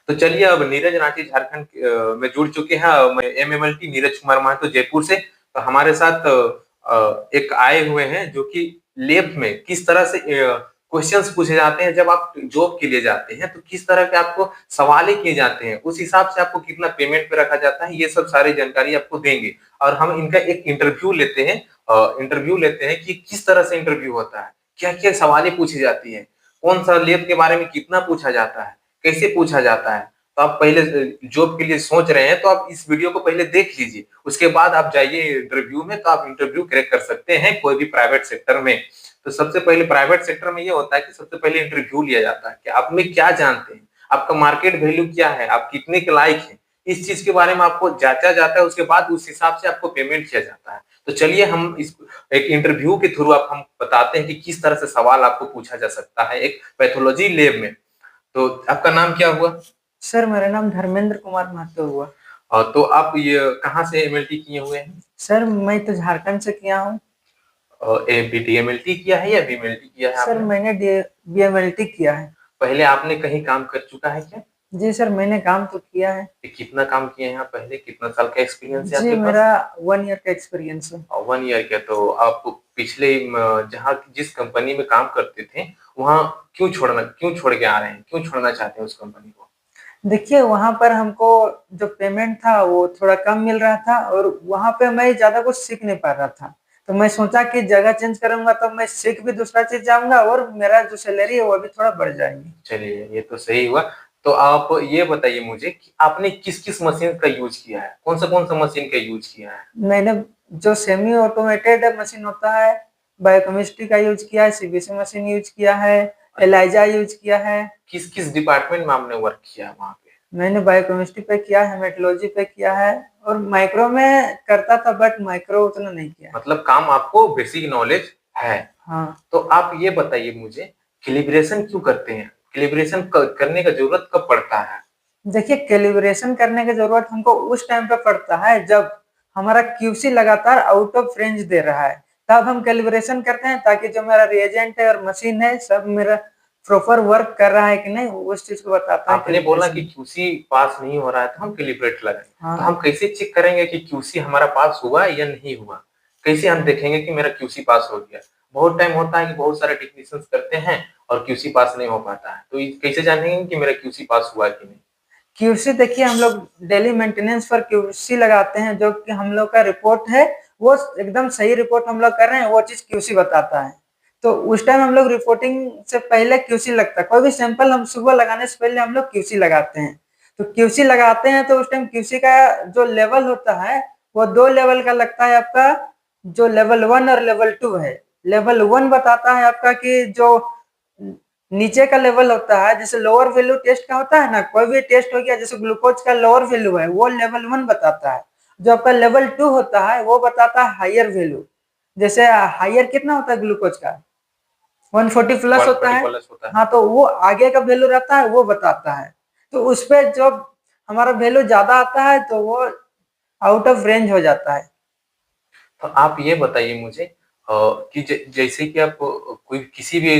तो चलिए अब नीरज रांची झारखंड में जुड़ चुके हैं। एमएमएलटी नीरज कुमार महतो जयपुर से। तो हमारे साथ एक आए हुए हैं जो कि लैब में किस तरह से क्वेश्चंस पूछे जाते हैं जब आप जॉब के लिए जाते हैं, तो किस तरह के आपको सवाल किए जाते हैं, उस हिसाब से आपको कितना पेमेंट पे रखा जाता है, ये सब सारी जानकारी आपको देंगे। और हम इनका एक इंटरव्यू लेते हैं। कि किस तरह से इंटरव्यू होता है, क्या क्या सवालें पूछी जाती है, कौन सा लैब के बारे में कितना पूछा जाता है, कैसे पूछा जाता है। तो आप पहले जॉब के लिए सोच रहे हैं तो आप इस वीडियो को पहले देख लीजिए, उसके बाद आप जाइए इंटरव्यू में, तो आप इंटरव्यू क्रैक कर सकते हैं कोई भी प्राइवेट सेक्टर में। तो सबसे पहले प्राइवेट सेक्टर में ये होता है कि सबसे पहले इंटरव्यू लिया जाता है कि आप में क्या जानते हैं, आपका मार्केट वैल्यू क्या है, आप कितने के लायक हैं, इस चीज के बारे में आपको जांचा जाता है। उसके बाद उस हिसाब से आपको पेमेंट किया जाता है। तो चलिए हम इस एक इंटरव्यू के थ्रू आप हम बताते हैं कि किस तरह से सवाल आपको पूछा जा सकता है एक पैथोलॉजी लैब में। तो आपका नाम क्या हुआ? सर मेरा नाम धर्मेंद्र कुमार महतो हुआ। तो आप ये कहाँ से एमएलटी किए हुए हैं? सर मैं तो झारखंड से किया हूँ। डीएमएलटी किया है या बीएमएलटी किया है सर आपने? मैंने बीएमएलटी किया है। पहले आपने कहीं काम कर चुका है क्या? जी सर मैंने काम तो किया है। कितना काम किए हैं आप पहले, कितना साल का एक्सपीरियंस है जी आपके पास? मेरा 1 ईयर का एक्सपीरियंस है। 1 ईयर का। तो आप पिछले जहाँ जिस कंपनी में काम करते थे वहाँ क्यों छोड़ के आ रहे हैं, क्यों छोड़ना चाहते हैं उस कंपनी को? देखिए वहां पर हमको जो पेमेंट था वो थोड़ा कम मिल रहा था और वहां पे मैं ज्यादा कुछ सीख नहीं पा रहा था। तो मैं सोचा कि जगह चेंज करूंगा तो मैं सीख भी दूसरा चीज जाऊंगा और मेरा जो सैलरी है वो भी थोड़ा बढ़ जाएगी। चलिए ये तो सही हुआ। तो आप ये बताइए मुझे कि आपने किस किस मशीन का यूज किया है, कौन सा मशीन का यूज किया है? मैंने जो सेमी ऑटोमेटेड मशीन होता है बायोकेमिस्ट्री का यूज किया है, सीबीसी मशीन यूज किया है, एलाइजा यूज किया है। किस किस डिपार्टमेंट में आपने वर्क किया है वहाँ पे? मैंने बायोकेमिस्ट्री पे किया है, हेमेटोलॉजी पे किया है और माइक्रो में करता था बट माइक्रो उतना नहीं किया। मतलब काम आपको बेसिक नॉलेज है। हाँ। तो आप ये बताइए मुझे, कैलिब्रेशन क्यों करते हैं, कैलिब्रेशन करने का जरूरत कब पड़ता है? देखिए कैलिब्रेशन करने की जरूरत हमको उस टाइम पे पड़ता है जब हमारा क्यूसी लगातार आउट ऑफ रेंज दे रहा है, तब हम कैलिब्रेशन करते हैं ताकि जो मेरा रिएजेंट है और मशीन है सब मेरा प्रॉपर वर्क कर रहा है कि नहीं उस चीज को बताता है। आपने बोला कि क्यूसी पास नहीं हो रहा है तो हम कैलिब्रेट लगाएं। हाँ। तो हम कैसे चेक करेंगे कि क्यूसी हमारा पास हुआ या नहीं हुआ? कैसे हम देखेंगे कि मेरा क्यूसी पास हो गया? बहुत टाइम होता है कि बहुत सारे टेक्नीशियंस करते हैं और क्यूसी पास नहीं हो पाता है, तो कैसे जानेंगे कि मेरा क्यूसी पास हुआ कि नहीं? क्यूसी देखिए हम लोग डेली मेंटेनेंस पर क्यूसी लगाते हैं, जो कि हम लोग का रिपोर्ट है वो एकदम सही रिपोर्ट हम लोग कर रहे हैं वो चीज क्यूसी बताता है। तो उस टाइम हम लोग रिपोर्टिंग से पहले क्यूसी लगता है, कोई भी सैंपल हम सुबह लगाने से पहले हम लोग क्यूसी लगाते हैं। तो क्यूसी लगाते हैं तो उस टाइम क्यूसी का जो लेवल होता है वो 2 लेवल का लगता है आपका, जो लेवल 1 और लेवल 2 है। लेवल 1 बताता है आपका कि जो नीचे का लेवल होता है, जैसे लोअर वैल्यू टेस्ट का होता है ना, कोई भी टेस्ट हो गया जैसे ग्लूकोज का लोअर वैल्यू है वो लेवल 1 बताता है। जो आपका लेवल 2 होता है वो बताता है हायर वैल्यू। जैसे हायर कितना होता है ग्लूकोज का 140 प्लस होता है। हाँ तो वो आगे का वैल्यू रहता है वो बताता है। तो उस पर जब हमारा वैल्यू ज्यादा आता है तो वो आउट ऑफ रेंज हो जाता है। तो आप ये बताइए मुझे कि जैसे कि आप कोई किसी भी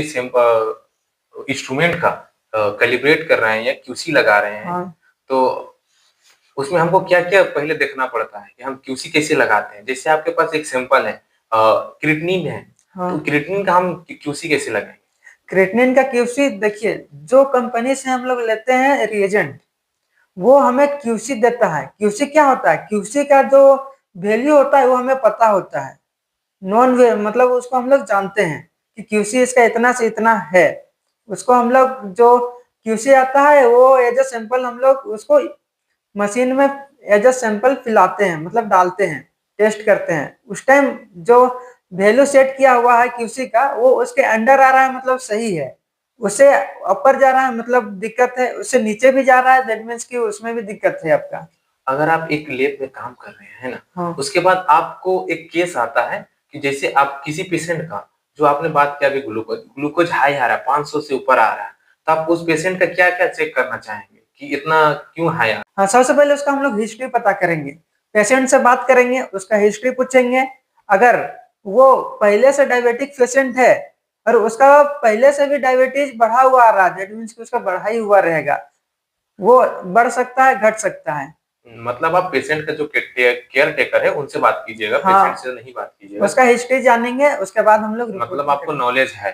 इंस्ट्रूमेंट का कैलिब्रेट कर रहे हैं या क्यूसी लगा रहे हैं। हाँ। तो उसमें हमको क्या क्या पहले देखना पड़ता है कि हम क्यूसी कैसे लगाते हैं? जैसे आपके पास एक सैंपल है, क्रिएटिनिन है। हाँ। तो क्रिएटिनिन का हम क्यूसी कैसे लगाएंगे? क्रिएटिनिन का क्यूसी देखिए जो कंपनी से हम लोग लेते हैं रिएजेंट वो हमें क्यूसी देता है। क्यूसी क्या होता है, क्यूसी का जो वैल्यू होता है वो हमें पता होता है। नॉन मतलब उसको हम लोग जानते हैं कि क्यूसी इसका इतना से इतना है। उसको हम लोग जो क्यूसी आता है वो एज अ सैंपल हम लोग उसको मशीन में एज अ सैंपल पिलाते हैं, मतलब डालते हैं, टेस्ट करते हैं। उस टाइम जो वैल्यू सेट किया हुआ है क्यूसी का वो उसके अंडर आ रहा है मतलब सही है, उससे ऊपर जा रहा है मतलब दिक्कत है, उससे नीचे भी जा रहा है दैट मीन्स कि उसमें भी दिक्कत है आपका। अगर आप एक लैब में काम कर रहे हैं ना, हाँ। उसके बाद आपको एक केस आता है कि जैसे आप किसी पेशेंट का, जो आपने बात किया अभी ग्लूकोज ग्लूकोज हाई आ रहा है, 500 से ऊपर आ रहा है, तो आप उस पेशेंट का क्या क्या चेक करना चाहेंगे कि इतना क्यों हाई आ? हाँ सबसे पहले उसका हम लोग हिस्ट्री पता करेंगे, पेशेंट से बात करेंगे, उसका हिस्ट्री पूछेंगे। अगर वो पहले से डायबिटिक पेशेंट है और उसका पहले से भी डायबिटीज बढ़ा हुआ आ रहा है दैट मीन्स कि उसका बढ़ा ही हुआ रहेगा। वो बढ़ सकता है, घट सकता है। मतलब आप पेशेंट का जो केयर टेकर है उनसे बात कीजिएगा, हाँ, पेशेंट से नहीं बात कीजिएगा। उसका हिस्ट्री जानेंगे, उसके बाद हम लोग मतलब आपको नॉलेज है।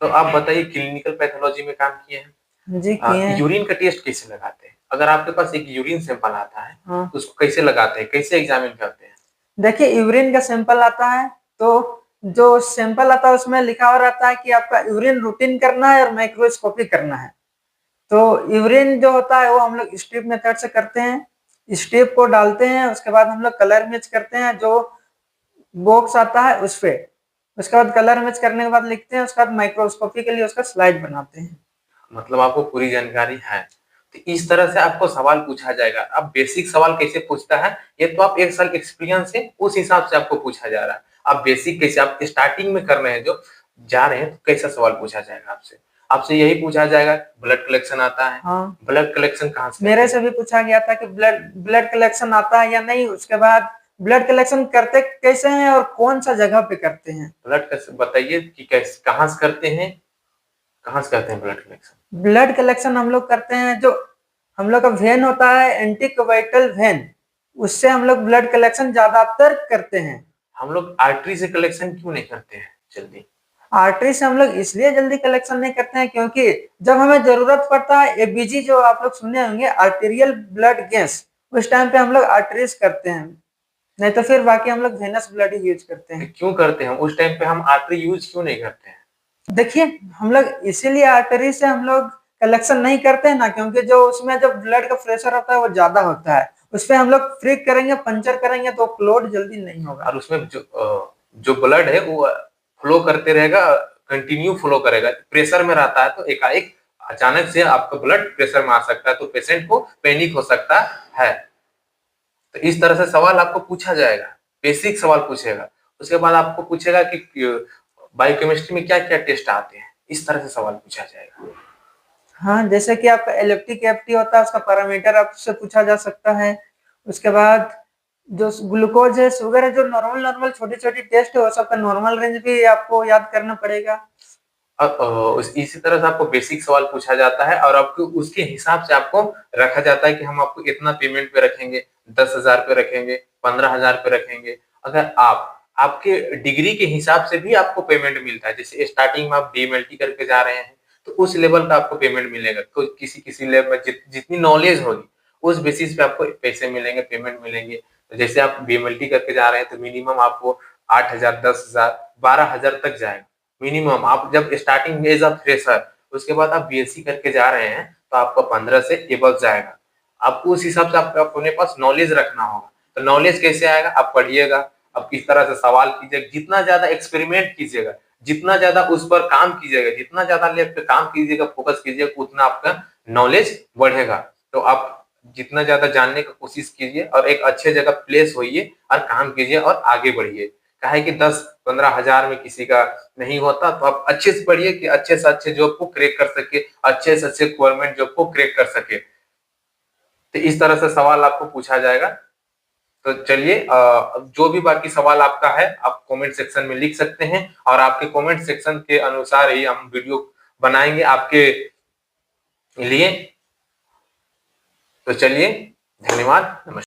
तो आप बताइए, क्लिनिकल पैथोलॉजी में काम किए हैं? जी किए हैं। यूरिन का टेस्ट कैसे लगाते हैं? अगर आपके पास एक यूरिन सैंपल आता है, हाँ, तो उसको कैसे लगाते हैं, कैसे एग्जामिन करते हैं? देखिए यूरिन का सैंपल आता है, तो जो सैंपल आता है उसमें लिखा हुआ रहता है कि आपका यूरिन रूटीन करना है और माइक्रोस्कोपी करना है। तो यूरिन जो होता है वो हम लोग स्ट्रिप मेथड से करते हैं, स्ट्रिप को डालते हैं, उसके बाद हम लोग कलर मैच करते हैं, जो बॉक्स आता है उस पे, उसके बाद कलर मैच करने के बाद लिखते हैं, उसके बाद माइक्रोस्कोपी के लिए उसका स्लाइड बनाते हैं। मतलब आपको पूरी जानकारी है। तो इस तरह से आपको सवाल पूछा जाएगा। अब बेसिक सवाल कैसे पूछता है, ये तो आप 1 साल एक्सपीरियंस है, उस हिसाब से आपको पूछा जा रहा है। आप बेसिक कैसे, आप स्टार्टिंग में कर रहे हैं, जो जा रहे हैं, तो कैसा सवाल पूछा जाएगा आपसे? आपसे यही पूछा जाएगा, ब्लड कलेक्शन आता है? हाँ, ब्लड कलेक्शन कहाँ से मेरे करते से हैं? भी पूछा गया था कि ब्लड ब्लड कलेक्शन आता है या नहीं, उसके बाद ब्लड कलेक्शन करते कैसे हैं और कौन सा जगह पे करते हैं। ब्लड कैसे बताइए कि कैसे, कहाँ से करते हैं, कहाँ से करते हैं ब्लड कलेक्शन? ब्लड कलेक्शन हम लोग करते हैं, जो हम लोग का वेन होता है एंटीकोवाइटल वेन, उससे हम लोग ब्लड कलेक्शन ज्यादातर करते हैं। हम लोग आर्टरी से कलेक्शन क्यों नहीं करते हैं जल्दी? आर्टरी से हम लोग इसलिए जल्दी कलेक्शन नहीं करते हैं क्योंकि जब हमें जरूरत पड़ता है, एबीजी जो आप लोग सुने होंगे, आर्टेरियल ब्लड गैस, उस टाइम पे हम लोग आर्टरीज करते हैं, नहीं तो फिर बाकी हम लोग वेनस ब्लड ही यूज करते हैं। क्यों करते हैं उस टाइम पे, हम आर्टरी यूज क्यों नहीं करते हैं? देखिए हम लोग इसीलिए आर्टरी से हम लोग कलेक्शन नहीं करते हैं ना, क्योंकि जो उसमें जो ब्लड का प्रेशर होता है वो ज्यादा होता है, उस पर हम लोग फ्रिक करेंगे, पंचर करेंगे तो क्लोट जल्दी नहीं होगा। और उसमें जो ब्लड है वो फ्लो करते रहेगा, कंटिन्यू फ्लो करेगा। प्रेशर में रहता है तो एकाएक अचानक से आपका ब्लड प्रेशर में आ सकता है, तो पेशेंट को पैनिक हो सकता है। तो इस तरह से सवाल आपको पूछा जाएगा, बेसिक सवाल पूछेगा। उसके बाद आपको पूछेगा कि बायोकेमिस्ट्री में क्या क्या टेस्ट आते हैं, इस तरह से सवाल पूछा जाएगा। हाँ, जैसे कि आपका एलिप्टिक एफटी होता है, उसका पैरामीटर आपसे पूछा जा सकता है। उसके बाद जो ग्लूकोज है, शुगर है, जो नॉर्मल नॉर्मल छोटी छोटी टेस्ट है, वो सबका नॉर्मल रेंज भी आपको याद करना पड़ेगा। इसी तरह से आपको बेसिक सवाल पूछा जाता है, और आपको उसके हिसाब से आपको रखा जाता है कि हम आपको इतना पेमेंट पे रखेंगे, 10,000 पे रखेंगे, 15,000 पे रखेंगे। अगर आपके डिग्री के हिसाब से भी आपको पेमेंट मिलता है। जैसे स्टार्टिंग में आप डीएमएलटी करके जा रहे हैं, तो उस लेवल का आपको पेमेंट मिलेगा। तो किसी लेवल में जितनी नॉलेज होगी, उस बेसिस पे आपको पैसे मिलेंगे, पेमेंट मिलेंगे। तो जैसे आप डीएमएलटी करके जा रहे हैं, तो मिनिमम आपको 8,000, 10,000, 12,000 तक जाएगा मिनिमम। आप जब स्टार्टिंग एज अ फ्रेशर, उसके बाद आप बीएससी करके जा रहे हैं, तो आपका 15 से एबव जाएगा। आपको उस हिसाब से आपको अपने पास नॉलेज रखना होगा। तो नॉलेज कैसे आएगा? आप पढ़िएगा, आप किस तरह से सवाल कीजिएगा, जितना ज्यादा एक्सपेरिमेंट कीजिएगा, जितना ज्यादा उस पर काम कीजिएगा, जितना ज्यादा लैब पे काम कीजिएगा, फोकस कीजिएगा, उतना आपका नॉलेज बढ़ेगा। तो आप जितना ज्यादा जानने की कोशिश कीजिए, और एक अच्छे जगह प्लेस होइए और काम कीजिए और आगे बढ़िए। काहे कि 10-15 हजार में किसी का नहीं होता। तो आप अच्छे से पढ़िए कि अच्छे से अच्छे जॉब को क्रैक कर सके, अच्छे से अच्छे गवर्नमेंट जॉब को क्रैक कर सके। तो इस तरह से सवाल आपको पूछा जाएगा। तो चलिए, जो भी बाकी सवाल आपका है, आप कमेंट सेक्शन में लिख सकते हैं, और आपके कमेंट सेक्शन के अनुसार ही हम वीडियो बनाएंगे आपके लिए। तो चलिए, धन्यवाद, नमस्कार।